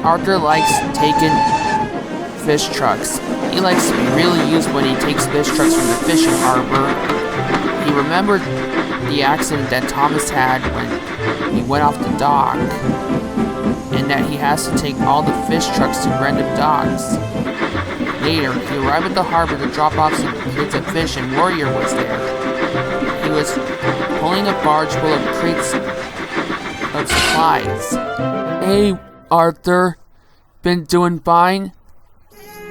Arthur likes taking fish trucks. He likes to be really used when he takes fish trucks from the fishing harbor. He remembered the accident that Thomas had when he went off the dock, and that he has to take all the fish trucks to random docks. Later, he arrived at the harbor to drop off some crates of fish, and Warrior was there. He was pulling a barge full of crates of supplies. Hey, Arthur. Been doing fine?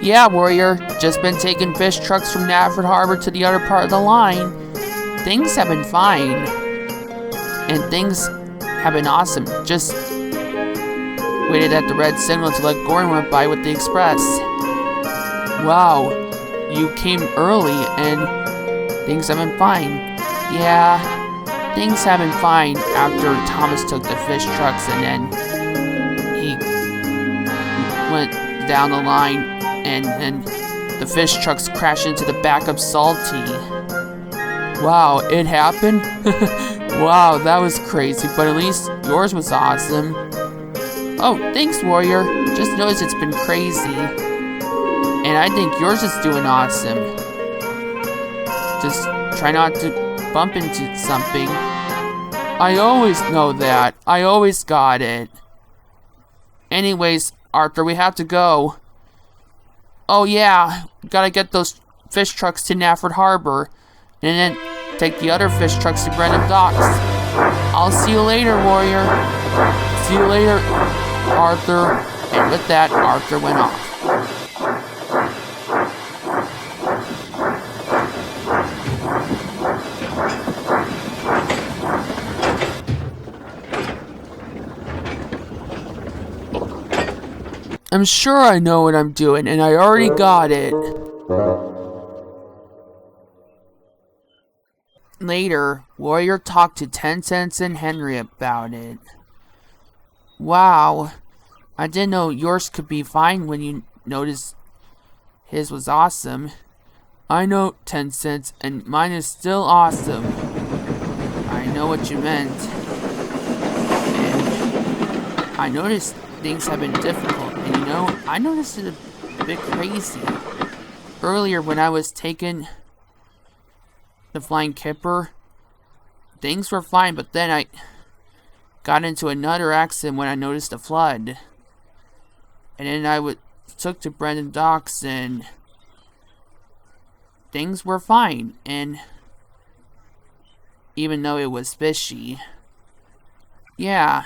Yeah, Warrior. Just been taking fish trucks from Nafford Harbor to the other part of the line. Things have been fine. And things have been awesome. Just waited at the red signal to let Gordon went by with the express. Wow, you came early and things have been fine. Yeah, things have been fine after Thomas took the fish trucks and then he went down the line and the fish trucks crashed into the back of Salty. Wow, it happened? Wow, that was crazy, but at least yours was awesome. Oh, thanks, Warrior. Just noticed it's been crazy. And I think yours is doing awesome. Just try not to bump into something. I always know that. I always got it. Anyways, Arthur, we have to go. Oh yeah, gotta get those fish trucks to Nafford Harbor. And then take the other fish trucks to Brenham Docks. I'll see you later, Warrior. See you later, Arthur. And with that, Arthur went off. I'm sure I know what I'm doing, and I already got it. Later, Warrior talked to 10 Cents and Henry about it. Wow, I didn't know yours could be fine when you noticed his was awesome. I know, 10 Cents, and mine is still awesome. I know what you meant. And I noticed things have been difficult, and you know, I noticed it a bit crazy. Earlier when I was taking the Flying Kipper, things were fine, but then I got into another accident when I noticed a flood. And then I took to Brendan Docks and things were fine, and even though it was fishy. Yeah.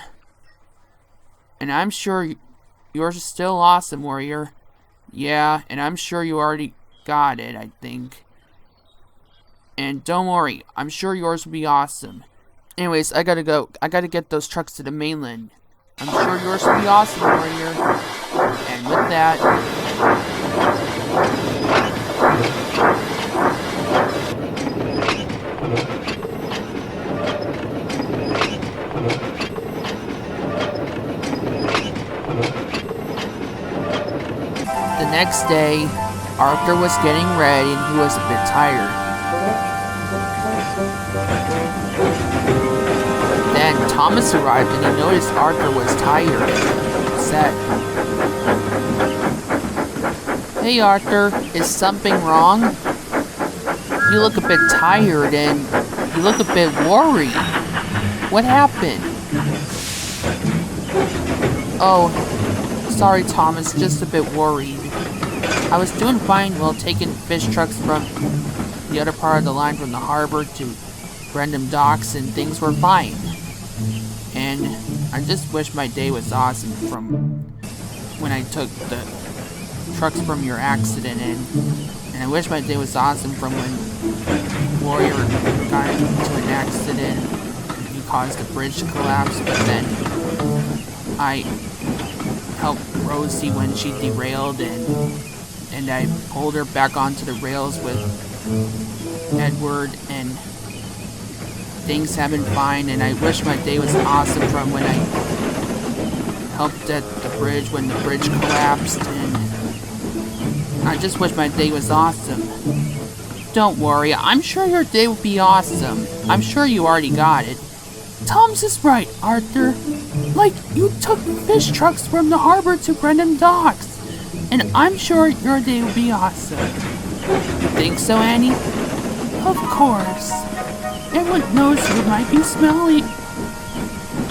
And I'm sure yours is still awesome, Warrior. Yeah, and I'm sure you already got it, I think. And don't worry, I'm sure yours will be awesome. Anyways, I gotta go. I gotta get those trucks to the mainland. I'm sure yours will be awesome, Warrior. And with that, the next day, Arthur was getting ready and he was a bit tired. Then Thomas arrived and he noticed Arthur was tired and upset. Hey Arthur, is something wrong? You look a bit tired and you look a bit worried. What happened? Oh, sorry Thomas, just a bit worried. I was doing fine while taking fish trucks from the other part of the line from the harbor to Brenham Docks and things were fine. And I just wish my day was awesome from when I took the trucks from your accident in. And I wish my day was awesome from when Warrior got into an accident and he caused the bridge to collapse, but then I helped Rosie when she derailed and I pulled her back onto the rails with Edward, and things have been fine, and I wish my day was awesome from when I helped at the bridge when the bridge collapsed, and I just wish my day was awesome. Don't worry, I'm sure your day will be awesome. I'm sure you already got it. Tom's is right, Arthur. Like, you took fish trucks from the harbor to random docks. And I'm sure your day will be awesome. You think so, Annie? Of course. Everyone knows you might be smelly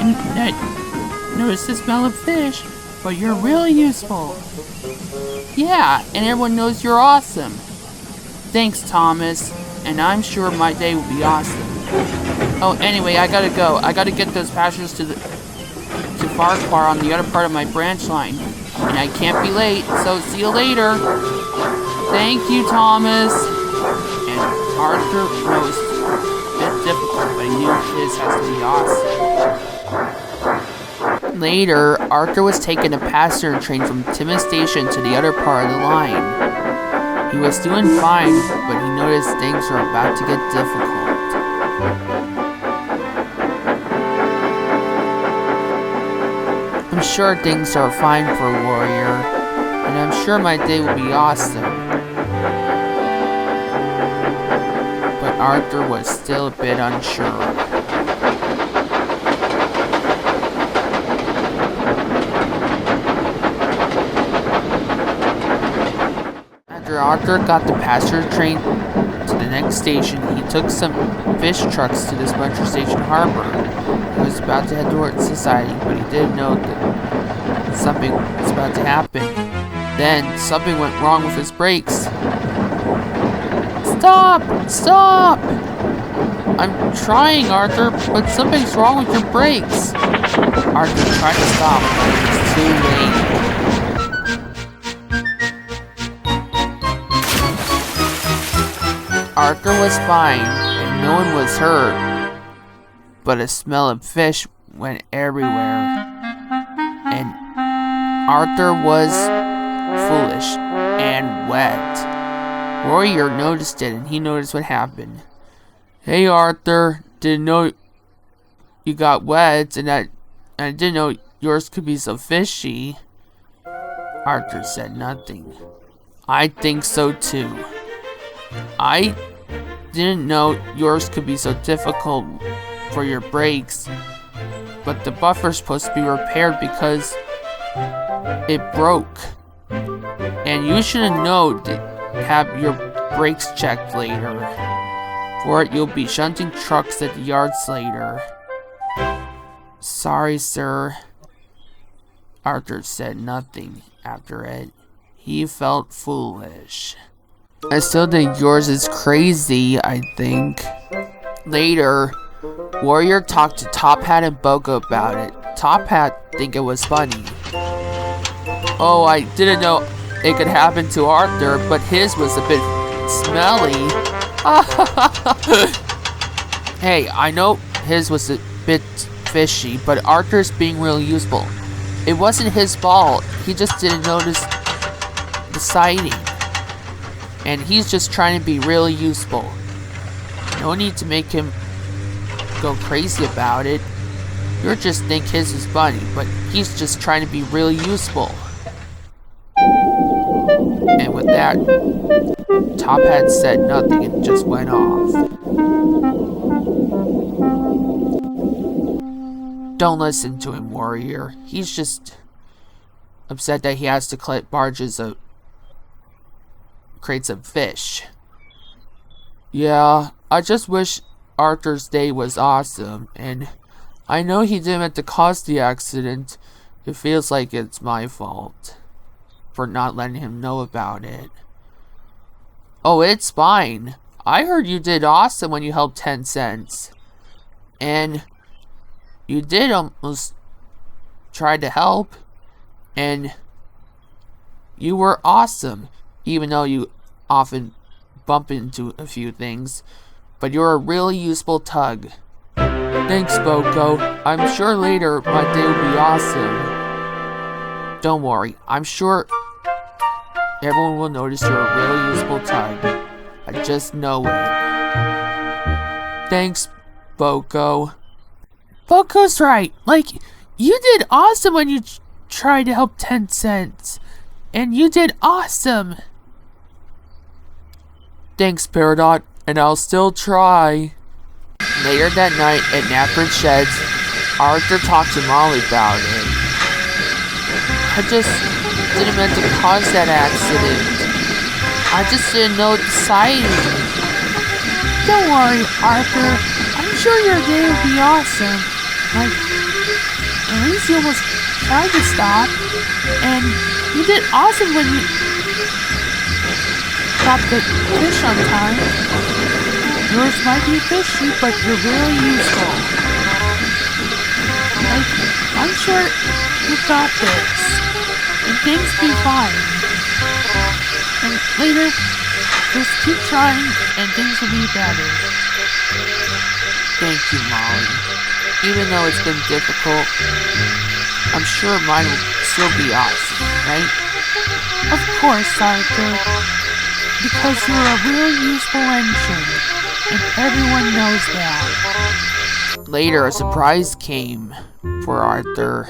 and that notice the smell of fish, but you're really useful. Yeah, and everyone knows you're awesome. Thanks, Thomas, and I'm sure my day will be awesome. Oh, anyway, I gotta go. I gotta get those passengers to Farquhar on the other part of my branch line. And I can't be late, so see you later. Thank you, Thomas. And Arthur knows a bit difficult, but he knew his has to be awesome. Later, Arthur was taking a passenger train from Timmins Station to the other part of the line. He was doing fine, but he noticed things were about to get difficult. I'm sure things are fine for a warrior, and I'm sure my day will be awesome. But Arthur was still a bit unsure. After Arthur got the passenger train to the next station, he took some fish trucks to this metro station harbor. He was about to head towards society, but he didn't know that something was about to happen. Then, something went wrong with his brakes. Stop! Stop! I'm trying, Arthur, but something's wrong with your brakes. Arthur tried to stop, but it was too late. Arthur was fine, and no one was hurt, but a smell of fish went everywhere, and Arthur was foolish and wet. Warrior noticed it, and he noticed what happened. Hey, Arthur, didn't know you got wet, and I didn't know yours could be so fishy. Arthur said nothing. I think so too. I didn't know yours could be so difficult for your brakes, but the buffer's supposed to be repaired because it broke. And you should know to have your brakes checked later. For it, you'll be shunting trucks at the yards later. Sorry, sir. Arthur said nothing after it. He felt foolish. I still think yours is crazy, I think. Later, Warrior talked to Top Hat and Boko about it. Top Hat think it was funny. Oh, I didn't know it could happen to Arthur, but his was a bit smelly. Hey, I know his was a bit fishy, but Arthur's being really useful. It wasn't his fault. He just didn't notice the sighting. And he's just trying to be really useful. No need to make him go crazy about it. You just think his is funny, but he's just trying to be really useful. And with that, Top Hat said nothing and just went off. Don't listen to him, Warrior. He's just upset that he has to collect barges of crates of fish. Yeah, I just wish Arthur's day was awesome, and I know he didn't meant to cause the accident. It feels like it's my fault for not letting him know about it. Oh, it's fine. I heard you did awesome when you helped 10 cents. And you did almost try to help, and you were awesome. Even though you often bump into a few things, but you're a really useful tug. Thanks, Boko. I'm sure later my day will be awesome. Don't worry, I'm sure everyone will notice you're a really useful tug. I just know it. Thanks, Boko. Boko's right. Like, you did awesome when you tried to help 10 cents. And you did awesome. Thanks, Peridot, and I'll still try. Later that night at Napford Sheds, Arthur talked to Molly about it. I just didn't meant to cause that accident. I just didn't know the sighting. Don't worry, Arthur. I'm sure your day will be awesome. Like, at least you almost tried to stop. And you did awesome when you got the fish on time. Yours might be fishy, but you're really useful. Like, I'm sure you got this. And things will be fine. And later, just keep trying and things will be better. Thank you, Molly. Even though it's been difficult, I'm sure mine will still be awesome, right? Of course, Arthur. Because you're a really useful engine. And everyone knows that. Later, a surprise came for Arthur.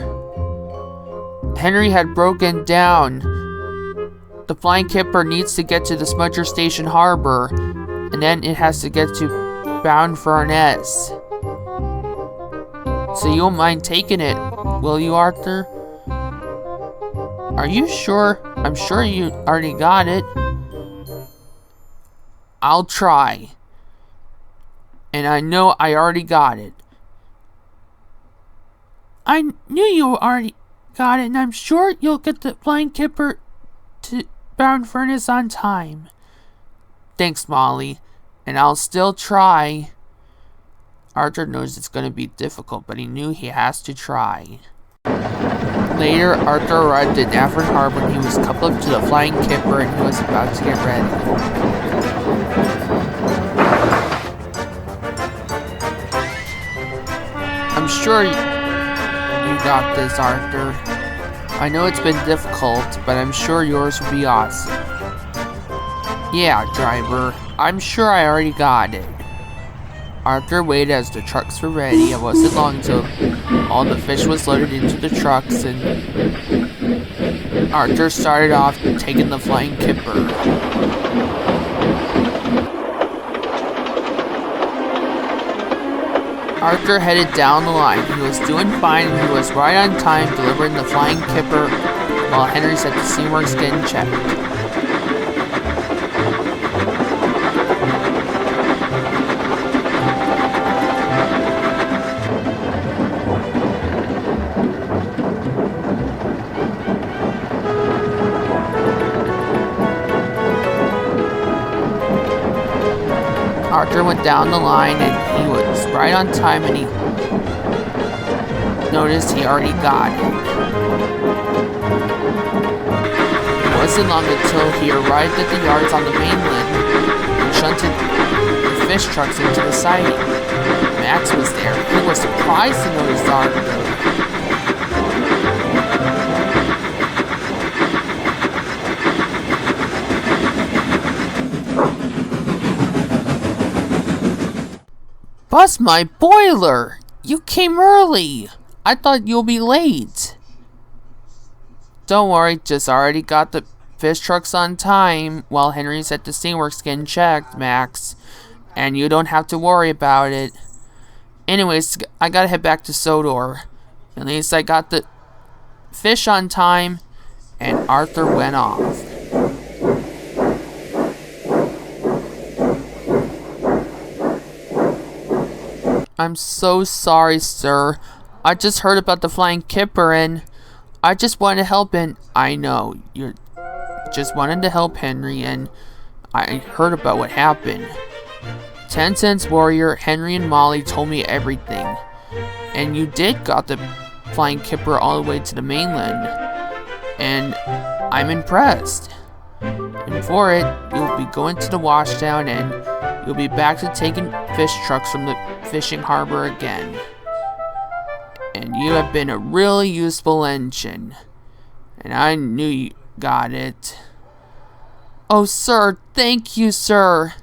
Henry had broken down. The Flying Kipper needs to get to the Smudger Station Harbor, and then it has to get to Bound Furnace. So you won't mind taking it, will you, Arthur? Are you sure? I'm sure you already got it. I'll try. And I know I already got it. I knew you already got it, and I'm sure you'll get the Flying Kipper to Bound Furnace on time. Thanks, Molly. And I'll still try. Arthur knows it's going to be difficult, but he knew he has to try. Later, Arthur arrived at Affron Harbor and he was coupled up to the Flying Kipper and he was about to get ready. I'm sure you got this, Arthur. I know it's been difficult, but I'm sure yours will be awesome. Yeah, driver. I'm sure I already got it. Arthur waited as the trucks were ready. It wasn't long until all the fish was loaded into the trucks and Arthur started off taking the Flying Kipper. Arthur headed down the line. He was doing fine and he was right on time delivering the Flying Kipper while Henry's at the steamworks getting checked. Arthur went down the line and he was right on time and he noticed he already got it. It wasn't long until he arrived at the yards on the mainland and shunted the fish trucks into the siding. Max was there. He was surprised to notice Arthur. Bust my boiler! You came early! I thought you'll be late. Don't worry, just already got the fish trucks on time while Henry's at the steamworks getting checked, Max. And you don't have to worry about it. Anyways, I gotta head back to Sodor. At least I got the fish on time, and Arthur went off. I'm so sorry, sir. I just heard about the Flying Kipper and I just wanted to help, and I know you just wanted to help Henry, and I heard about what happened. 10 Cents Warrior, Henry and Molly told me everything. And you did got the Flying Kipper all the way to the mainland. And I'm impressed. And for it, you'll be going to the washdown and you'll be back to taking fish trucks from the fishing harbor again. And you have been a really useful engine. And I knew you got it. Oh, sir, thank you, sir.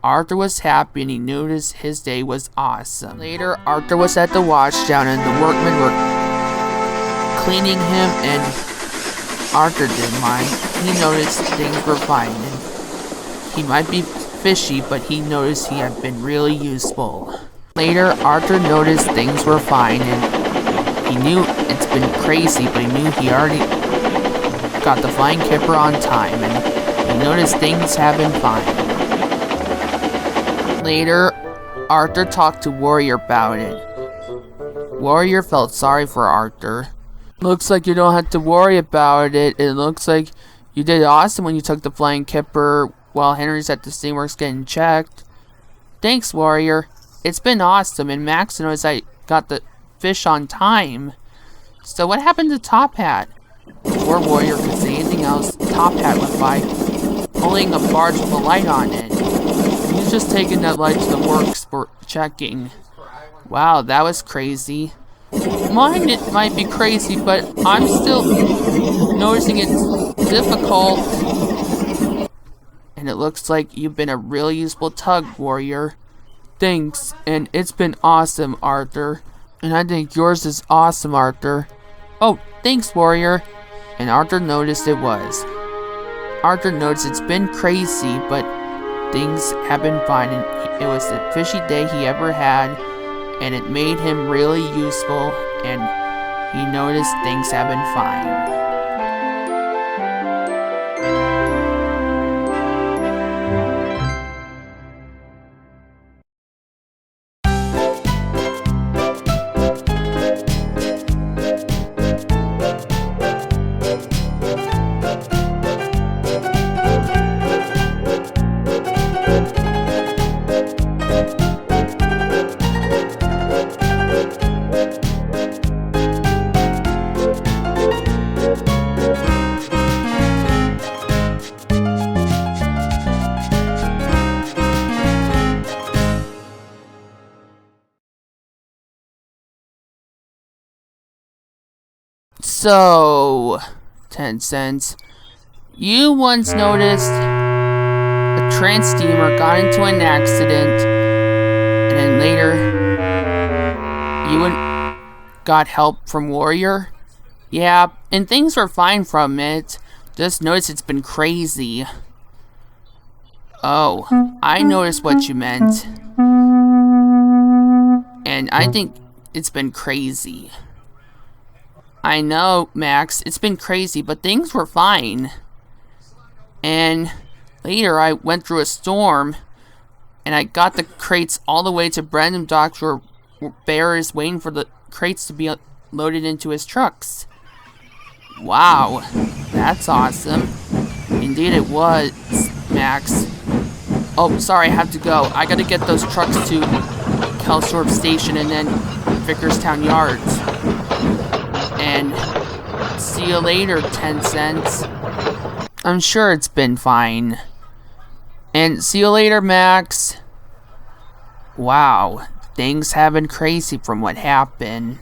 Arthur was happy and he knew his day was awesome. Later, Arthur was at the washdown and the workmen were cleaning him, and Arthur didn't mind. He noticed things were fine. And he might be fishy, but he noticed he had been really useful. Later, Arthur noticed things were fine, and he knew it's been crazy, but he knew he already got the Flying Kipper on time, and he noticed things have been fine. Later, Arthur talked to Warrior about it. Warrior felt sorry for Arthur. Looks like you don't have to worry about it. It looks like you did awesome when you took the Flying Kipper while Henry's at the Steamworks getting checked. Thanks, Warrior. It's been awesome, and Max knows I got the fish on time. So what happened to Top Hat? Before Warrior could say anything else, Top Hat went by, pulling a barge with a light on it. He's just taking that light to the works for checking. Wow, that was crazy. Mine it might be crazy, but I'm still noticing it's difficult. And it looks like you've been a really useful tug, Warrior. Thanks, and it's been awesome, Arthur. And I think yours is awesome, Arthur. Oh, thanks, Warrior. And Arthur noticed it was. Arthur noticed it's been crazy, but things have been fine, and it was the fishy day he ever had, and it made him really useful, and he noticed things have been fine. So, 10 cents. You once noticed a train steamer got into an accident, and then later you got help from Warrior? Yeah, and things were fine from it. Just noticed it's been crazy. Oh, I noticed what you meant. And I think it's been crazy. I know, Max, it's been crazy, but things were fine. And later I went through a storm, and I got the crates all the way to Brandon Docks where Bear is waiting for the crates to be loaded into his trucks. Wow, that's awesome. Indeed it was, Max. Oh, sorry, I have to go. I gotta get those trucks to Kelsthorpe Station and then Vickerstown Yards. And see you later, 10 cents. I'm sure it's been fine. And see you later, Max. Wow, things have been crazy from what happened.